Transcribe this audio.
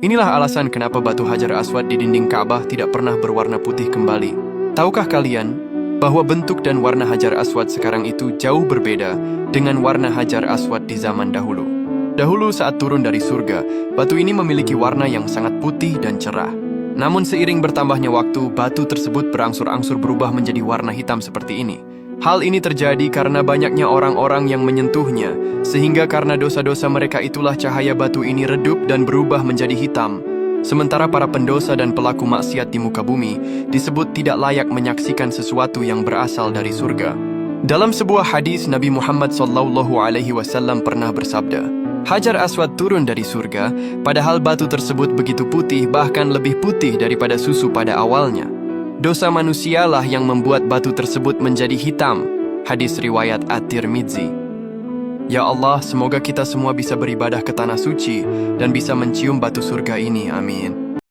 Inilah alasan kenapa batu Hajar Aswad di dinding Ka'bah tidak pernah berwarna putih kembali. Tahukah kalian bahwa bentuk dan warna Hajar Aswad sekarang itu jauh berbeda dengan warna Hajar Aswad di zaman dahulu? Dahulu saat turun dari surga, batu ini memiliki warna yang sangat putih dan cerah. Namun seiring bertambahnya waktu, batu tersebut berangsur-angsur berubah menjadi warna hitam seperti ini. Hal ini terjadi karena banyaknya orang-orang yang menyentuhnya, sehingga karena dosa-dosa mereka itulah cahaya batu ini redup dan berubah menjadi hitam. Sementara para pendosa dan pelaku maksiat di muka bumi disebut tidak layak menyaksikan sesuatu yang berasal dari surga. Dalam sebuah hadis, Nabi Muhammad SAW pernah bersabda, Hajar Aswad turun dari surga, padahal batu tersebut begitu putih, bahkan lebih putih daripada susu pada awalnya. Dosa manusialah yang membuat batu tersebut menjadi hitam. Hadis riwayat At-Tirmidzi. Ya Allah, semoga kita semua bisa beribadah ke tanah suci dan bisa mencium batu surga ini. Amin.